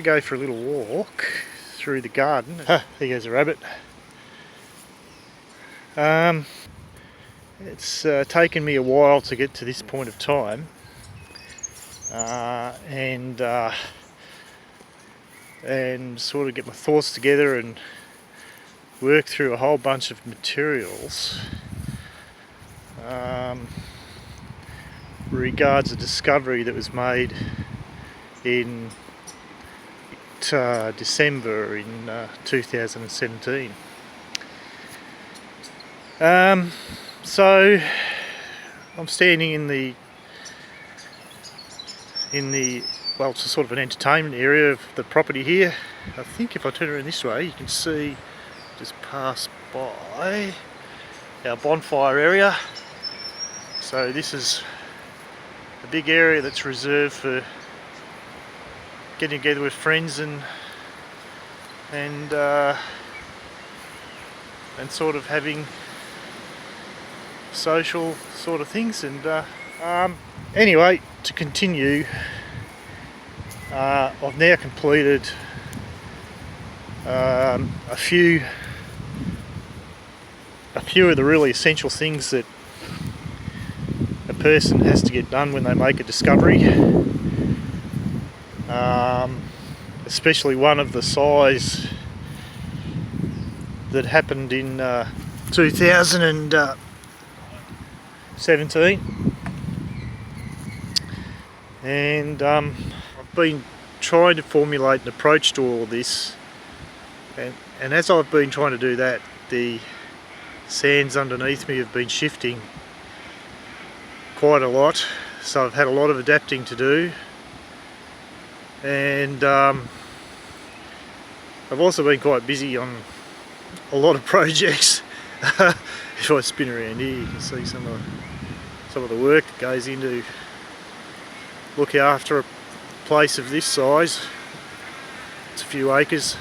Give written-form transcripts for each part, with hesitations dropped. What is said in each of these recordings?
go for a little walk through the garden. There goes a rabbit. It's taken me a while to get to this point of time, and sort of get my thoughts together and work through a whole bunch of materials regards a discovery that was made in December in 2017. So I'm standing in the well, it's a sort of an entertainment area of the property here. I think if I turn around this way you can see, just pass by our bonfire area. So this is a big area that's reserved for getting together with friends and sort of having social sort of things. And anyway, to continue, I've now completed a few of the really essential things that a person has to get done when they make a discovery, especially one of the size that happened in 2017. And I've been trying to formulate an approach to all of this, and as I've been trying to do that, the sands underneath me have been shifting quite a lot, so I've had a lot of adapting to do. And I've also been quite busy on a lot of projects. If I spin around here you can see some of the work that goes into looking after a place of this size. It's a few acres.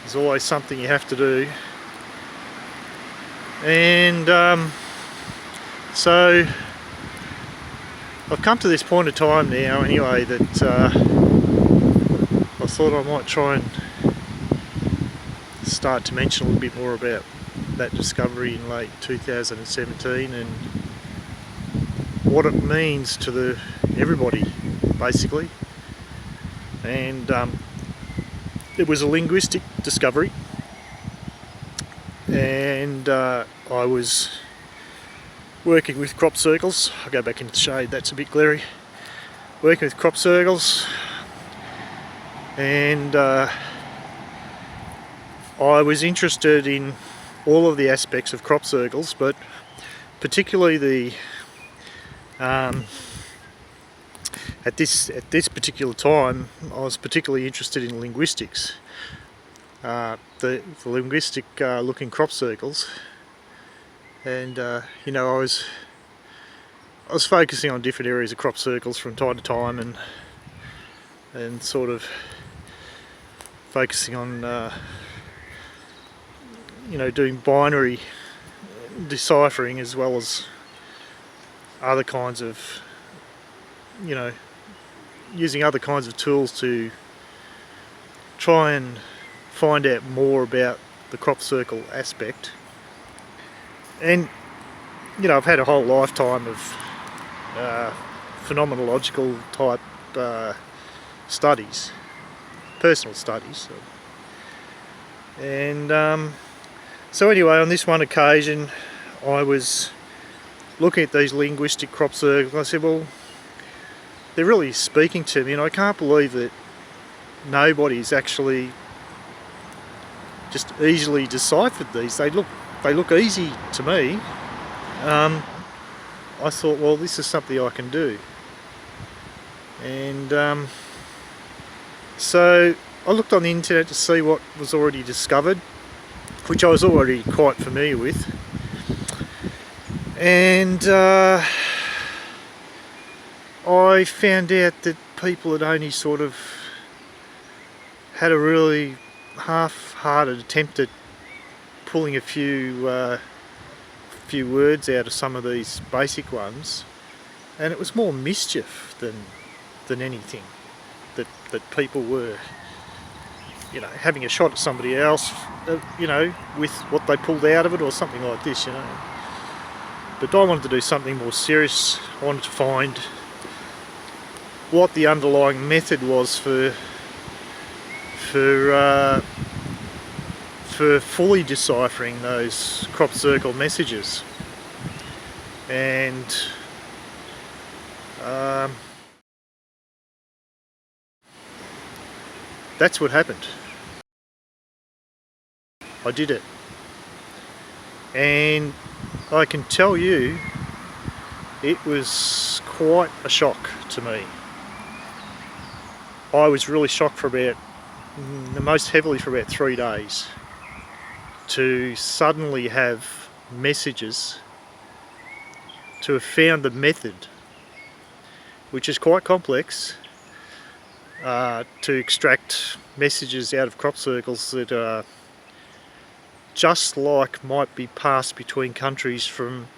There's always something you have to do. And so I've come to this point of time now anyway that I thought I might try and start to mention a little bit more about that discovery in late 2017 and what it means to everybody basically. And it was a linguistic discovery, and I was working with crop circles. I'll go back into the shade, that's a bit glary. Working with crop circles, and I was interested in all of the aspects of crop circles, but particularly the at this particular time I was particularly interested in linguistics, the linguistic looking crop circles. And you know, I was focusing on different areas of crop circles from time to time, and sort of focusing on you know, doing binary deciphering as well as other kinds of, you know, using other kinds of tools to try and find out more about the crop circle aspect. And you know, I've had a whole lifetime of phenomenological type studies, personal studies, and so anyway, on this one occasion I was looking at these linguistic crop circles and I said, well, they're really speaking to me, and I can't believe that nobody's actually just easily deciphered these. They look easy to me. I thought, well, this is something I can do. And so I looked on the internet to see what was already discovered, which I was already quite familiar with. And I found out that people had only sort of had a really half-hearted attempt at pulling a few words out of some of these basic ones, and it was more mischief than anything that that people were, you know, having a shot at somebody else, you know, with what they pulled out of it or something like this, you know. But I wanted to do something more serious. I wanted to find what the underlying method was for fully deciphering those crop circle messages. And that's what happened. I did it, and I can tell you it was quite a shock to me. I was really shocked for about, most heavily for about 3 days, to suddenly have messages, to have found the method, which is quite complex, to extract messages out of crop circles that are just like might be passed between countries from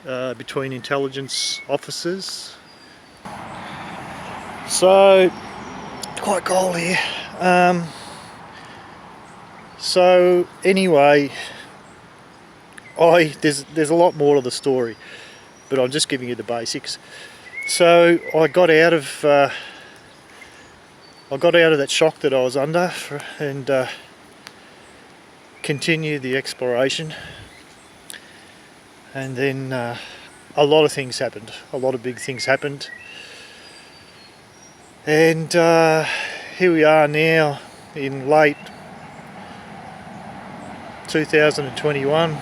between intelligence officers. So quite cold here. So anyway, there's a lot more to the story, but I'm just giving you the basics. So I got out of that shock that I was under, and continued the exploration. And then a lot of things happened. A lot of big things happened. And here we are now in late 2021.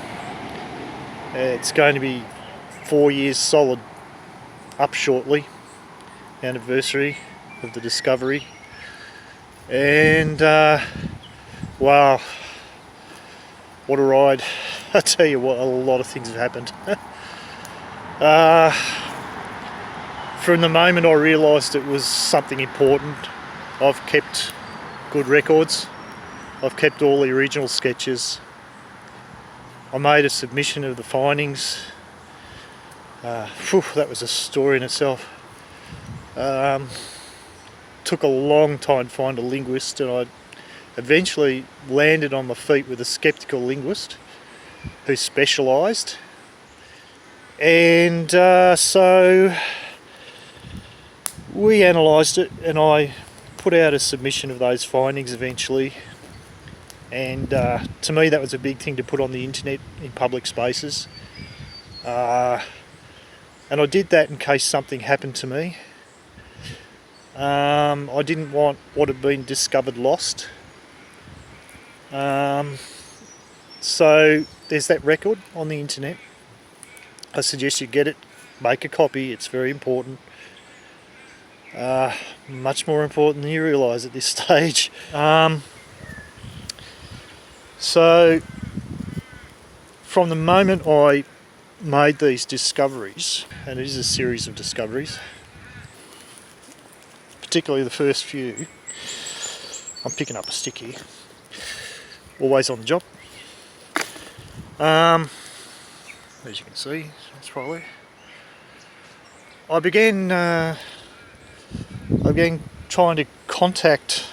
It's going to be 4 years solid up shortly, anniversary of the discovery. And wow, what a ride. I tell you what, a lot of things have happened. From the moment I realised it was something important, I've kept good records. I've kept all the original sketches. I made a submission of the findings. That was a story in itself. Took a long time to find a linguist, and I eventually landed on my feet with a skeptical linguist who specialised. And so we analysed it, and I put out a submission of those findings eventually. And to me that was a big thing to put on the internet in public spaces. And I did that in case something happened to me. I didn't want what had been discovered lost. So there's that record on the internet. I suggest you get it, make a copy, it's very important. Much more important than you realise at this stage. So from the moment I made these discoveries, and it is a series of discoveries, particularly the first few, I'm picking up a stick here, always on the job. As you can see, that's probably. I began trying to contact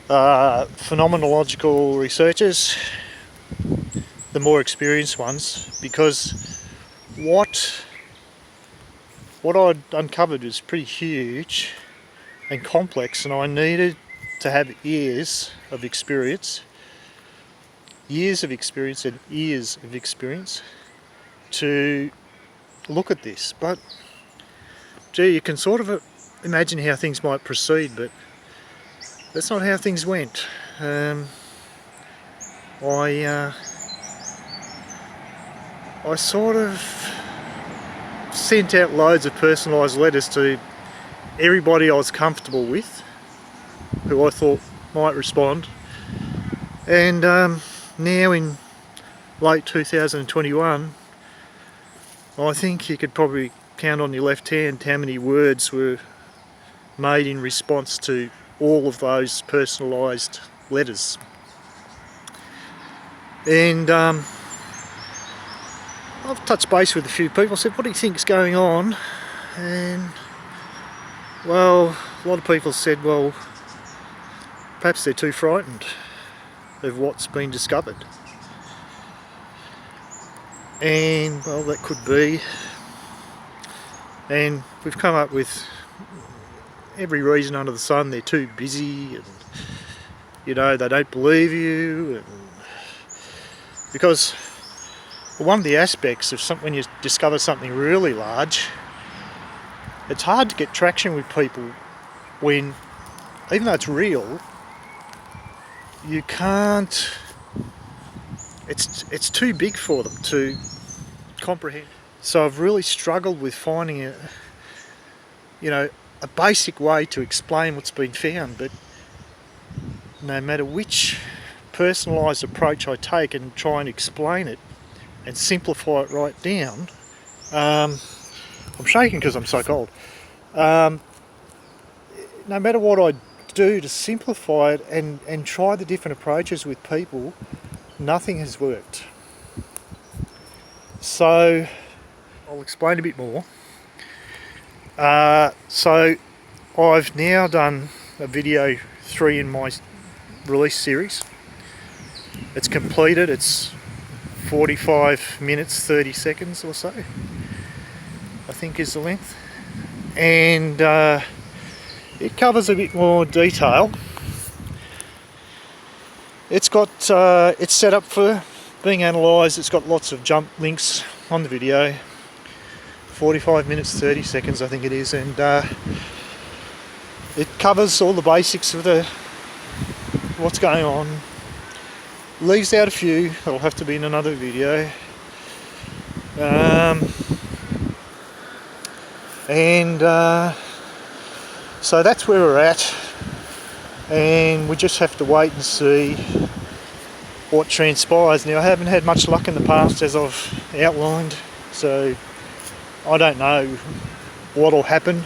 phenomenological researchers, the more experienced ones, because what I'd uncovered was pretty huge and complex, and I needed to have years of experience and ears of experience to look at this. But gee, you can sort of imagine how things might proceed, but that's not how things went. I sort of sent out loads of personalised letters to everybody I was comfortable with, who I thought might respond. And now in late 2021, I think you could probably count on your left hand how many words were made in response to all of those personalised letters. And I've touched base with a few people. I said, what do you think's going on? And well, a lot of people said, well, perhaps they're too frightened of what's been discovered. And, well, that could be. And we've come up with every reason under the sun. They're too busy, and, you know, they don't believe you. And because one of the aspects of when you discover something really large, it's hard to get traction with people when, even though it's real, you can't, it's too big for them to comprehend. So I've really struggled with finding a basic way to explain what's been found, but no matter which personalised approach I take and try and explain it and simplify it right down, I'm shaking because I'm so cold. No matter what I do to simplify it and try the different approaches with people, nothing has worked. So I'll explain a bit more. So I've now done a video 3 in my release series. It's completed. It's 45 minutes 30 seconds or so, I think is the length, and it covers a bit more detail. It's got it's set up for being analysed. It's got lots of jump links on the video. 45 minutes 30 seconds I think it is, and it covers all the basics of what's going on. Leaves out a few that'll have to be in another video. So that's where we're at, and we just have to wait and see what transpires. Now, I haven't had much luck in the past, as I've outlined, so I don't know what'll happen.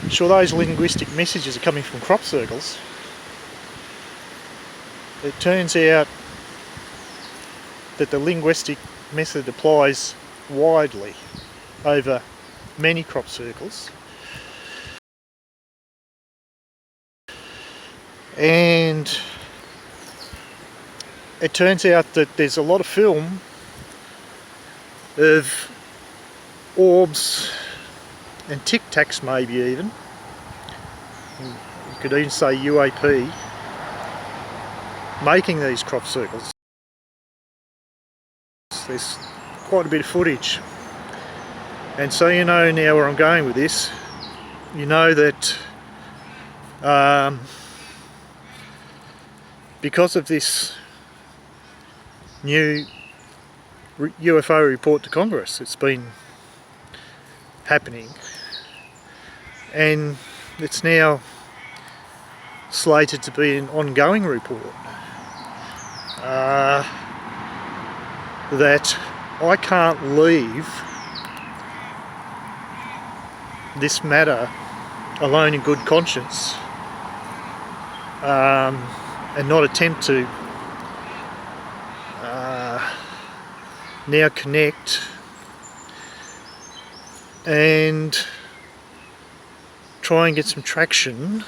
Sure, those linguistic messages are coming from crop circles. It turns out that the linguistic method applies widely over many crop circles, and it turns out that there's a lot of film of orbs and tic tacs, maybe even. You could even say UAP, making these crop circles. There's quite a bit of footage, and so you know now where I'm going with this. You know that because of this new UFO report to Congress, it's been happening, and it's now slated to be an ongoing report. That I can't leave this matter alone in good conscience, and not attempt to now connect and try and get some traction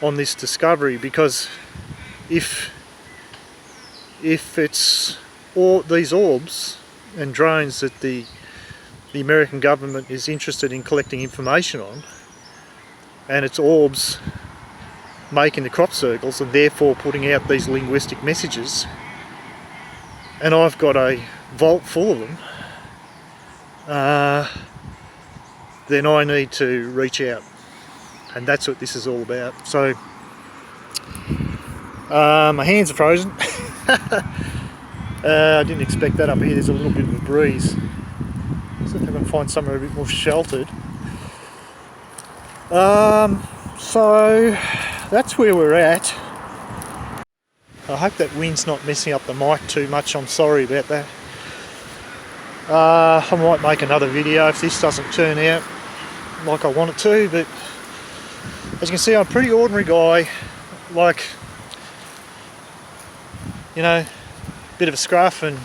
on this discovery, because if it's all these orbs and drones that the American government is interested in collecting information on, and it's orbs making the crop circles and therefore putting out these linguistic messages, and I've got a vault full of them, then I need to reach out, and that's what this is all about. So my hands are frozen. I didn't expect that up here. There's a little bit of a breeze. See if I can find somewhere a bit more sheltered. So that's where we're at. I hope that wind's not messing up the mic too much. I'm sorry about that. I might make another video if this doesn't turn out like I want it to, but as you can see, I'm a pretty ordinary guy, like, you know, bit of a scruff and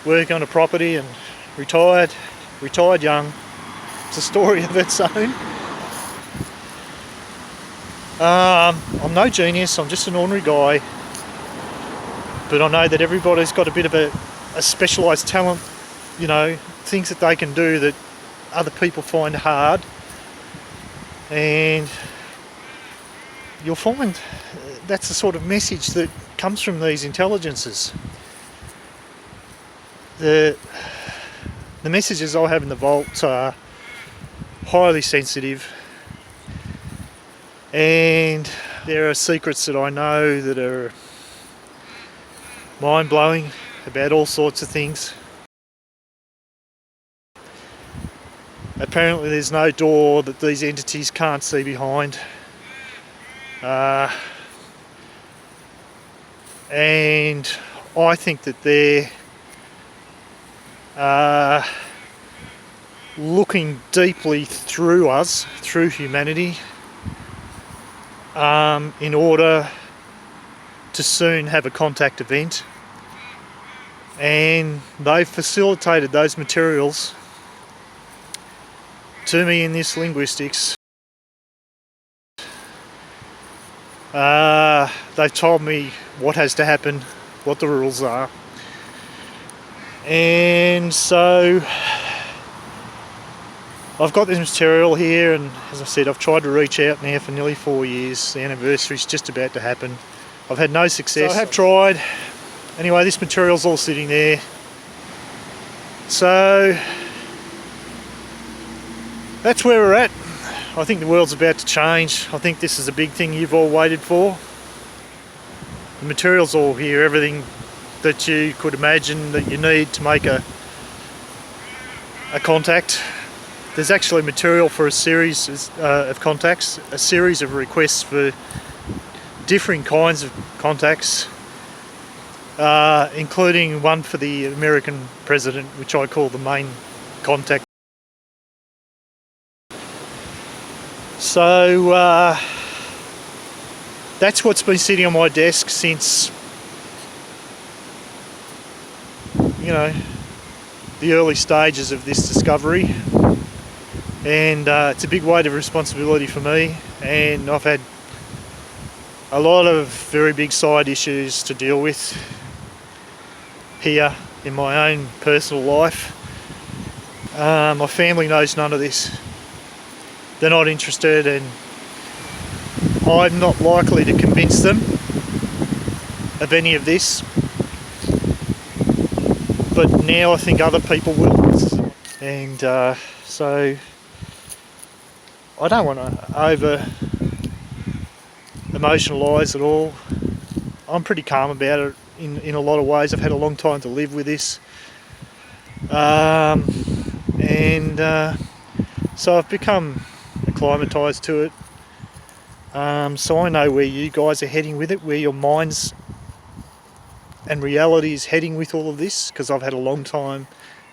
work on a property, and retired young, It's a story of its own. I'm no genius, I'm just an ordinary guy, but I know that everybody's got a bit of a specialised talent, you know, things that they can do that other people find hard, and you'll find that's the sort of message that comes from these intelligences. The messages I have in the vault are highly sensitive, and there are secrets that I know that are mind-blowing about all sorts of things. Apparently there's no door that these entities can't see behind. And I think that they're looking deeply through us, through humanity, in order to soon have a contact event. And they've facilitated those materials to me in this linguistics. They've told me what has to happen, what the rules are. And so I've got this material here, and as I said, I've tried to reach out now for nearly 4 years. The anniversary's just about to happen. I've had no success. So I have tried. Anyway, this material's all sitting there. So that's where we're at. I think the world's about to change. I think this is a big thing you've all waited for. The material's all here, everything that you could imagine that you need to make a contact. There's actually material for a series of contacts, a series of requests for differing kinds of contacts, including one for the American president, which I call the main contact. So that's what's been sitting on my desk since, you know, the early stages of this discovery. And it's a big weight of responsibility for me, and I've had a lot of very big side issues to deal with here in my own personal life. My family knows none of this. They're not interested, and I'm not likely to convince them of any of this. But now I think other people will. And so I don't want to over emotionalise at all. I'm pretty calm about it in a lot of ways. I've had a long time to live with this. So I've become acclimatised to it. So I know where you guys are heading with it, where your minds and reality is heading with all of this, because I've had a long time,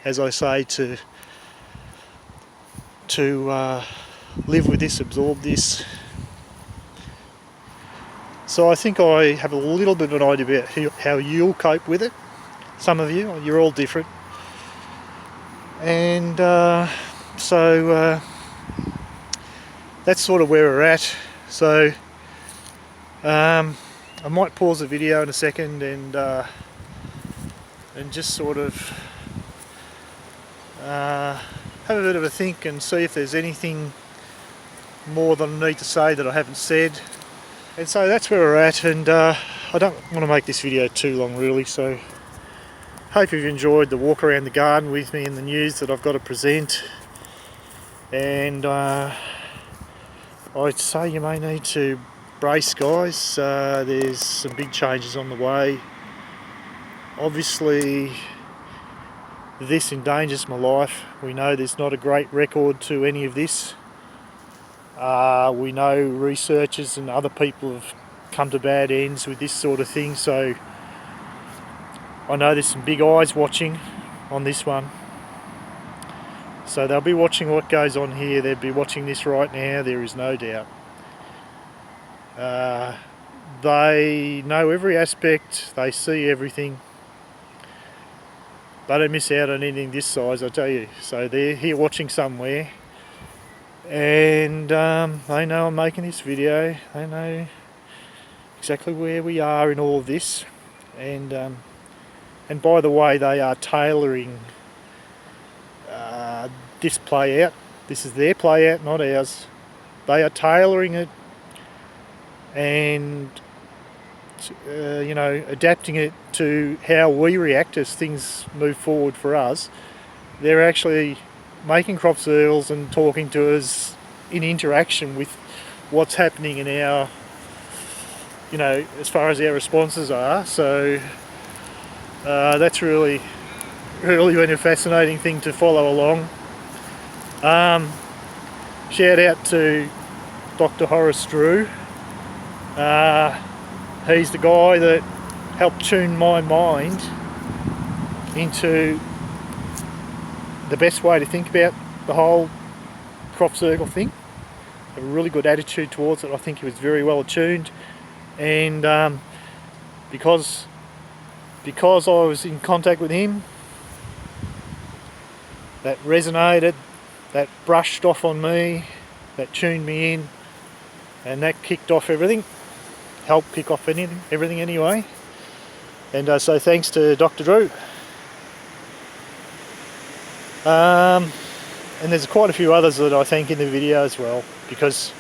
as I say, to live with this, absorb this. So I think I have a little bit of an idea about how you'll cope with it. Some of you, you're all different. And so that's sort of where we're at. So I might pause the video in a second and just sort of have a bit of a think and see if there's anything more than I need to say that I haven't said. And so that's where we're at, and I don't want to make this video too long really, so hope you've enjoyed the walk around the garden with me and the news that I've got to present. And I'd say you may need to brace, guys. There's some big changes on the way. Obviously this endangers my life. We know there's not a great record to any of this. We know researchers and other people have come to bad ends with this sort of thing, so I know there's some big eyes watching on this one. So they'll be watching what goes on here. They'll be watching this right now, there is no doubt. They know every aspect, they see everything. They don't miss out on anything this size, I tell you. So they're here watching somewhere. and they know I'm making this video. They know exactly where we are in all of this, and by the way, they are tailoring this play out. This is their play out, not ours. They are tailoring it and you know, adapting it to how we react as things move forward for us. They're actually making crop circles and talking to us in interaction with what's happening in our, you know, as far as our responses are. So that's really been a fascinating thing to follow along. Shout out to Dr. Horace Drew. He's the guy that helped tune my mind into the best way to think about the whole crop circle thing. Have a really good attitude towards it. I think he was very well attuned, and because I was in contact with him, that resonated, that brushed off on me, that tuned me in, and that kicked off everything, helped kick off everything anyway. And so thanks to Dr. Drew. And there's quite a few others that I thank in the video as well, because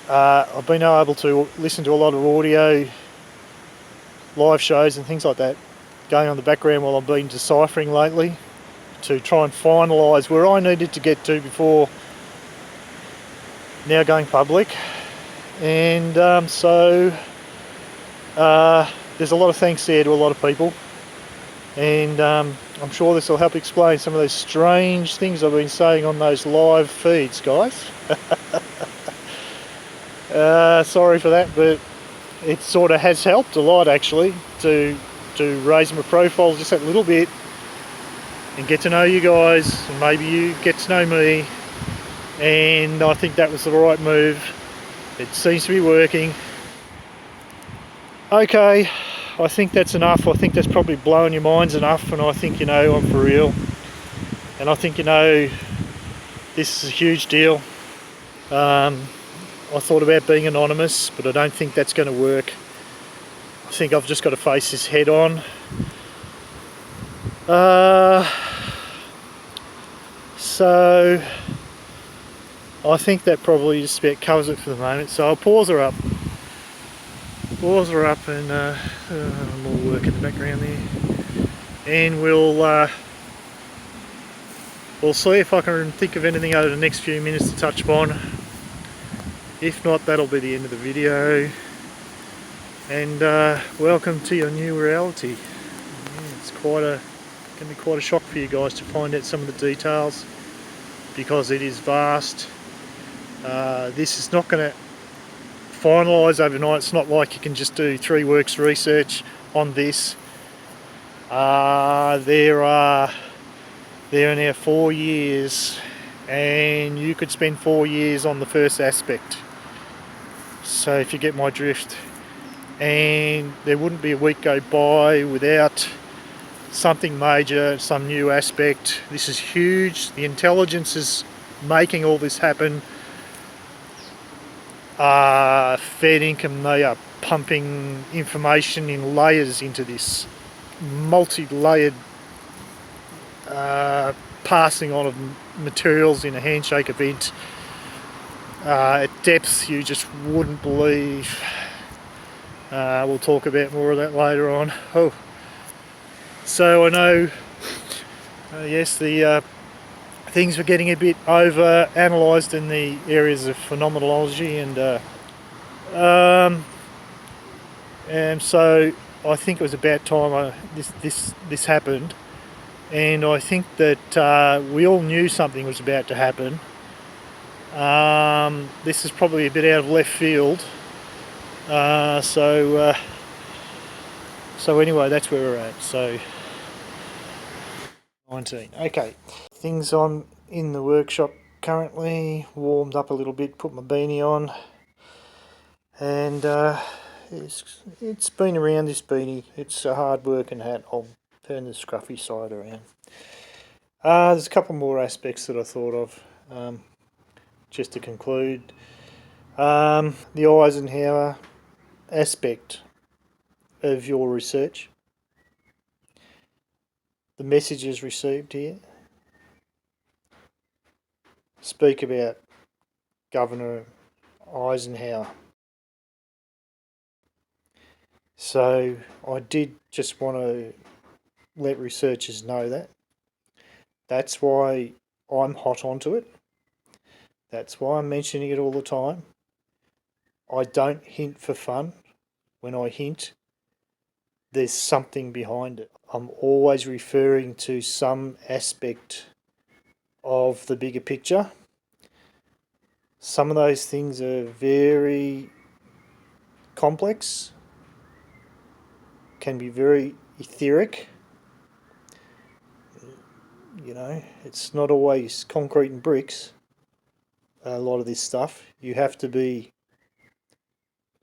I've been able to listen to a lot of audio, live shows and things like that going on in the background while I've been deciphering lately, to try and finalise where I needed to get to before now going public. And so there's a lot of thanks there to a lot of people, and I'm sure this will help explain some of those strange things I've been saying on those live feeds, guys. Sorry for that, but it sort of has helped a lot actually to raise my profile just that little bit and get to know you guys, and maybe you get to know me, and I think that was the right move. It seems to be working. Okay, I think that's enough. I think that's probably blowing your minds enough, and I think you know I'm for real. And I think you know this is a huge deal. I thought about being anonymous, but I don't think that's going to work. I think I've just got to face this head on. So I think that probably just about covers it for the moment. So I'll pause her up. And more work in the background there, and we'll see if I can think of anything over the next few minutes to touch upon. If not, that'll be the end of the video, and welcome to your new reality. Yeah, it's going to be quite a shock for you guys to find out some of the details, because it is vast. This is not going to finalise overnight. It's not like you can just do 3 weeks research on this. There are now 4 years, and you could spend 4 years on the first aspect. So if you get my drift, and there wouldn't be a week go by without something major, some new aspect. This is huge. The intelligence is making all this happen. Fair income, they are pumping information in layers into this multi-layered passing on of materials in a handshake event at depths you just wouldn't believe. We'll talk about more of that later on. So I know, yes, the things were getting a bit over analysed in the areas of phenomenology, and so I think it was about time this happened, and I think that we all knew something was about to happen. This is probably a bit out of left field, so anyway, that's where we're at. So 19. Okay, things on in the workshop currently. Warmed up a little bit, put my beanie on, and it's been around, this beanie. It's a hard working hat. I'll turn the scruffy side around. There's a couple more aspects that I thought of. just to conclude, the Eisenhower aspect of your research, the messages received here, speak about Governor Eisenhower. So I did just want to let researchers know that. That's why I'm hot onto it. That's why I'm mentioning it all the time. I don't hint for fun. When I hint, there's something behind it. I'm always referring to some aspect of the bigger picture. Some of those things are very complex, can be very etheric. You know, it's not always concrete and bricks, a lot of this stuff. You have to be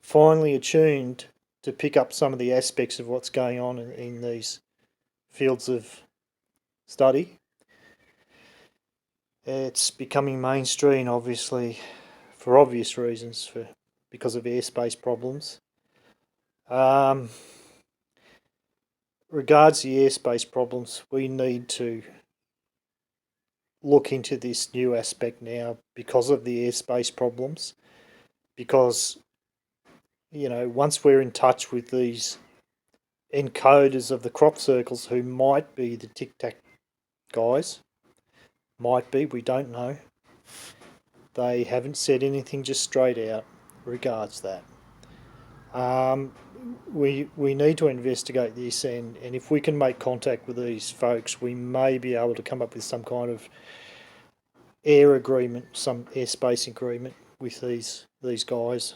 finely attuned to pick up some of the aspects of what's going on in these fields of study. It's becoming mainstream, obviously, for obvious reasons, because of airspace problems. Regards the airspace problems, we need to look into this new aspect now because of the airspace problems. Because, you know, once we're in touch with these encoders of the crop circles who might be the tic-tac guys, might be, we don't know. They haven't said anything just straight out regards that. We need to investigate this, and if we can make contact with these folks, we may be able to come up with some kind of air agreement, some airspace agreement with these guys.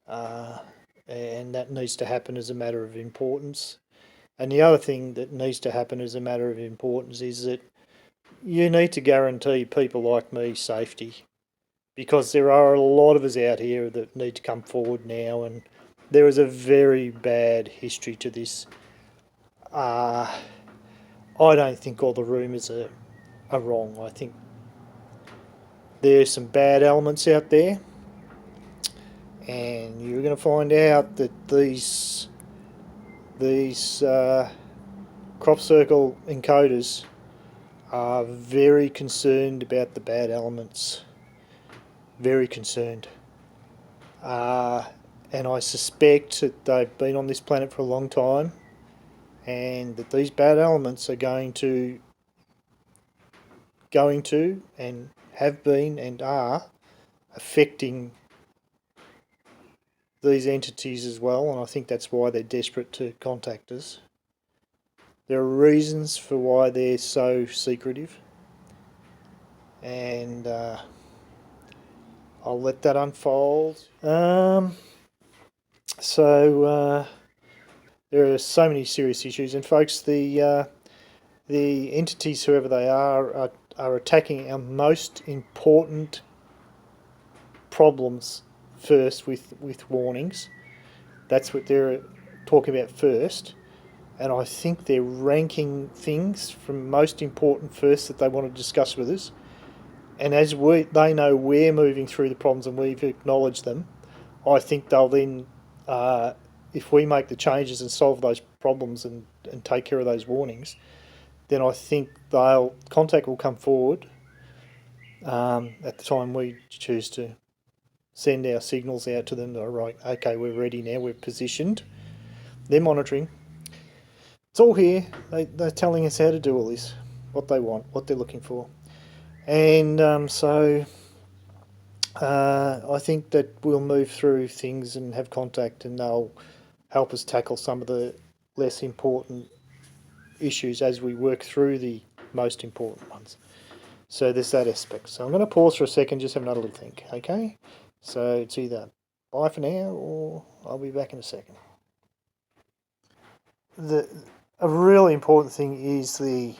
And that needs to happen as a matter of importance. And the other thing that needs to happen as a matter of importance is that you need to guarantee people like me safety, because there are a lot of us out here that need to come forward now, and there is a very bad history to this. I don't think all the rumours are wrong. I think there's some bad elements out there, and you're going to find out that these crop circle encoders are very concerned about the bad elements. Very concerned. And I suspect that they've been on this planet for a long time, and that these bad elements are going to and have been and are affecting these entities as well, and I think that's why they're desperate to contact us. There are reasons for why they're so secretive, and I'll let that unfold. So there are so many serious issues, and folks, the entities, whoever they are attacking our most important problems first with warnings. That's what they're talking about first, and I think they're ranking things from most important first that they want to discuss with us. And as they know we're moving through the problems and we've acknowledged them, I think they'll then, if we make the changes and solve those problems and take care of those warnings, then I think contact will come forward at the time we choose to send our signals out to them. They're right, okay, we're ready now, we're positioned. They're monitoring. It's all here. They're telling us how to do all this, what they want, what they're looking for. And so I think that we'll move through things and have contact, and they'll help us tackle some of the less important issues as we work through the most important ones. So there's that aspect. So I'm going to pause for a second, just have another little think, okay? So it's either bye for now, or I'll be back in a second. A really important thing is the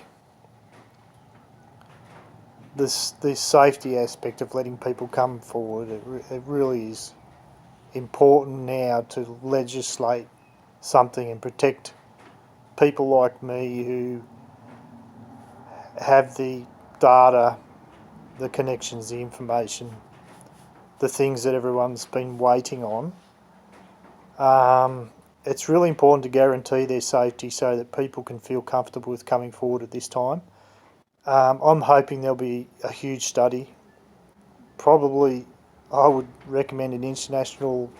safety aspect of letting people come forward. It really is important now to legislate something and protect people like me who have the data the connections, the information, the things that everyone's been waiting on. It's really important to guarantee their safety so that people can feel comfortable with coming forward at this time. I'm hoping there'll be a huge study. Probably, I would recommend an international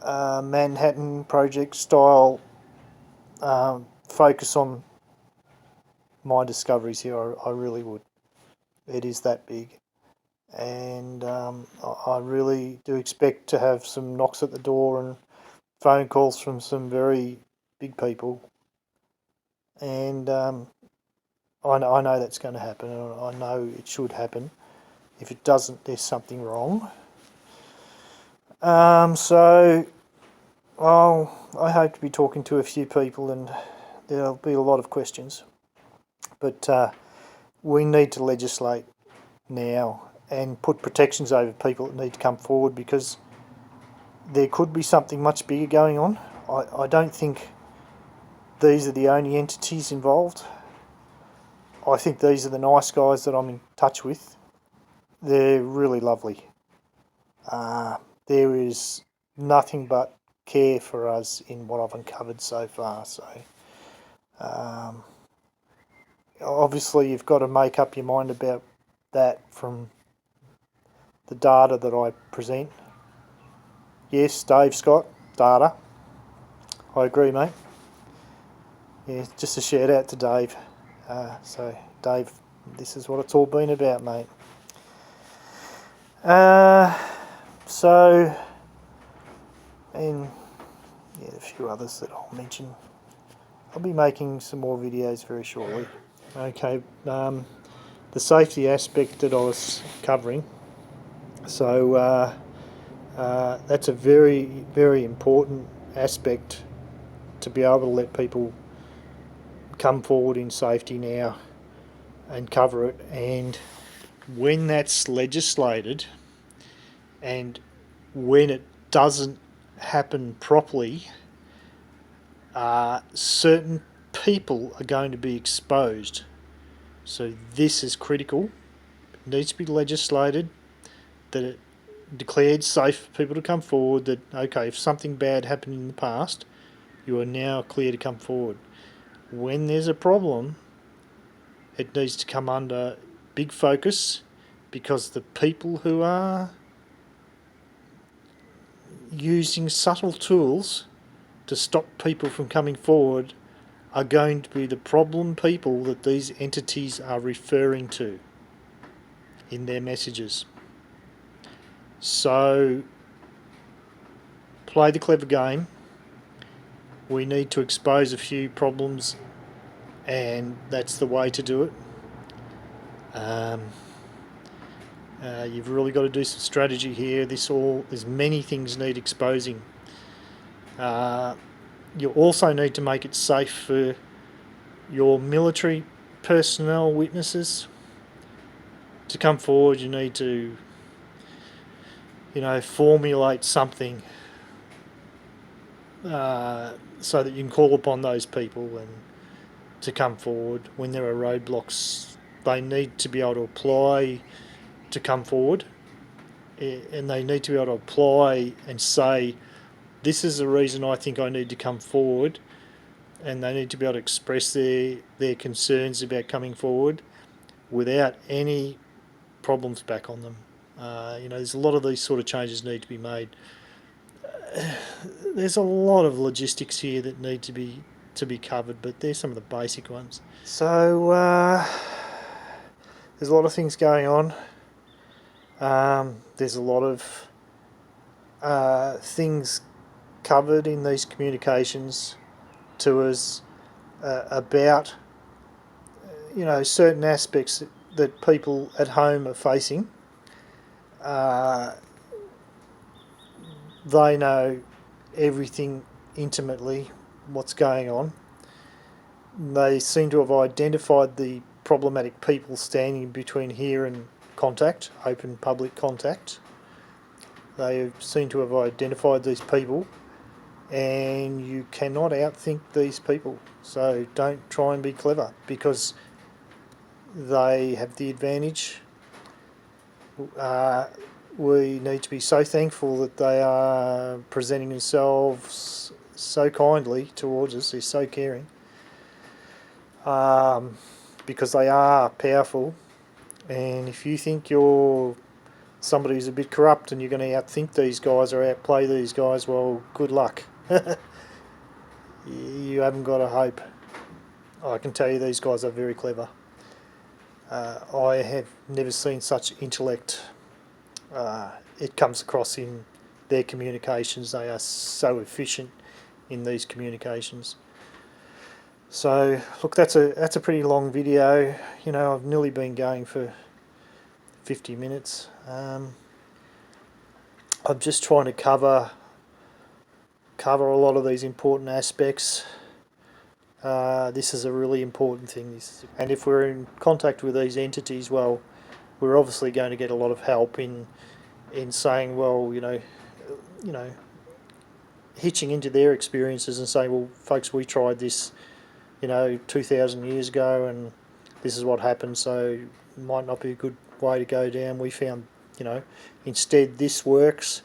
Manhattan Project style focus on my discoveries here. I really would. It is that big. And I really do expect to have some knocks at the door and phone calls from some very big people. And I know that's going to happen, and I know it should happen. If it doesn't, there's something wrong. So I hope to be talking to a few people, and there'll be a lot of questions. But we need to legislate now and put protections over people that need to come forward, because there could be something much bigger going on. I don't think these are the only entities involved. I think these are the nice guys that I'm in touch with. They're really lovely. There is nothing but care for us in what I've uncovered so far. So obviously you've got to make up your mind about that from the data that I present. Yes, Dave Scott, data. I agree, mate. Yeah, just a shout out to Dave. So Dave, this is what it's all been about, mate. So, and yeah, a few others that I'll mention. I'll be making some more videos very shortly. Okay, the safety aspect that I was covering. So that's a very, very important aspect to be able to let people come forward in safety now and cover it. And when that's legislated, and when it doesn't happen properly, certain people are going to be exposed. So this is critical. It needs to be legislated that it declared safe for people to come forward, that okay, if something bad happened in the past, you are now clear to come forward. When there's a problem, it needs to come under big focus, because the people who are using subtle tools to stop people from coming forward are going to be the problem people that these entities are referring to in their messages. So play the clever game. We need to expose a few problems, and that's the way to do it. You've really got to do some strategy here. There's many things need exposing. You also need to make it safe for your military personnel witnesses to come forward. You need to, formulate something so that you can call upon those people and to come forward. When there are roadblocks, they need to be able to apply to come forward, and they need to be able to apply and say, this is the reason I think I need to come forward, and they need to be able to express their concerns about coming forward without any problems back on them. There's a lot of these sort of changes need to be made. There's a lot of logistics here that need to be covered, but there's some of the basic ones. So there's a lot of things going on. There's a lot of things covered in these communications to us about certain aspects that people at home are facing. They know everything intimately, what's going on. They seem to have identified the problematic people standing between here and contact, open public contact. They seem to have identified these people, and you cannot outthink these people. So don't try and be clever, because they have the advantage we need to be so thankful that they are presenting themselves so kindly towards us. They're so caring, because they are powerful. And if you think you're somebody who's a bit corrupt and you're going to outthink these guys or outplay these guys, well, good luck. You haven't got a hope. I can tell you these guys are very clever. I have never seen such intellect. It comes across in their communications. They are so efficient in these communications. So look, that's a pretty long video. You know, I've nearly been going for 50 minutes. I'm just trying to cover a lot of these important aspects. This is a really important thing. And if we're in contact with these entities, well, we're obviously going to get a lot of help in saying, well, you know, hitching into their experiences and saying, well, folks, we tried this, 2,000 years ago, and this is what happened. So it might not be a good way to go down. We found, instead this works.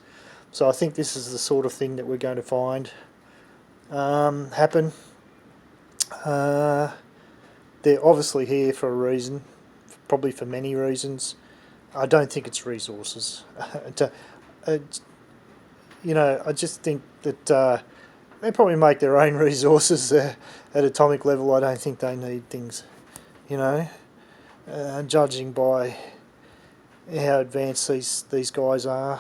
So I think this is the sort of thing that we're going to find happen. They're obviously here for a reason, probably for many reasons. I don't think it's resources. I just think that they probably make their own resources at atomic level. I don't think they need things, judging by how advanced these guys are.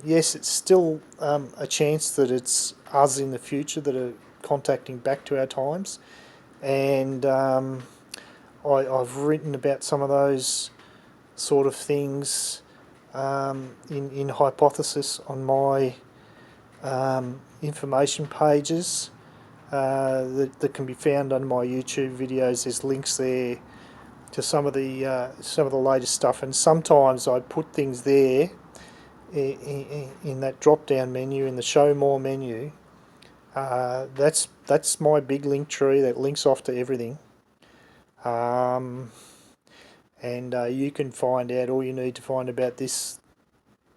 Yes, it's still a chance that it's us in the future that are contacting back to our times, and I've written about some of those sort of things in hypothesis on my information pages that can be found on my YouTube videos. There's links there to some of the latest stuff, and sometimes I put things there in that drop down menu, in the show more menu. That's my big link tree that links off to everything, and you can find out all you need to find about this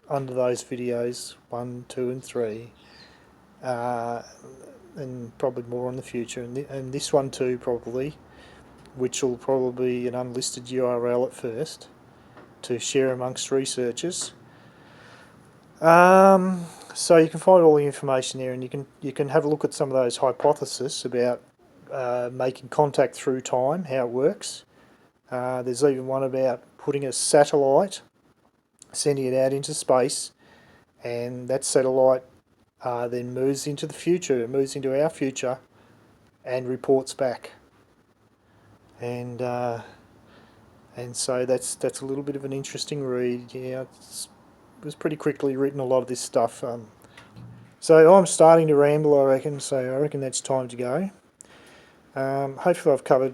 under those videos 1, 2 and 3, and probably more in the future, and this one too probably, which will probably be an unlisted URL at first to share amongst researchers. So you can find all the information there, and you can have a look at some of those hypotheses about making contact through time, how it works. There's even one about putting a satellite, sending it out into space, and that satellite then moves into the future, it moves into our future and reports back. And so that's a little bit of an interesting read. It was pretty quickly written, a lot of this stuff. So I'm starting to ramble, I reckon, so I reckon that's time to go. Hopefully I've covered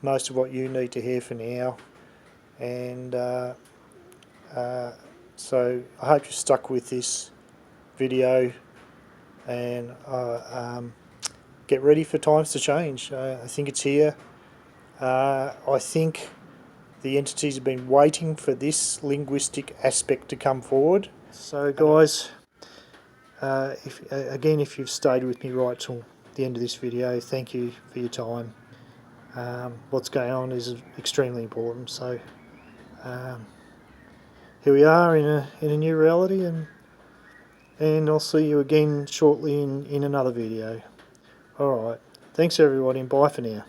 most of what you need to hear for now, and so I hope you're stuck with this video, and get ready for times to change. I think it's here. I think the entities have been waiting for this linguistic aspect to come forward. So guys, if you've stayed with me right till the end of this video, thank you for your time. What's going on is extremely important. So here we are in a new reality, and I'll see you again shortly in another video. Alright, thanks everybody, and bye for now.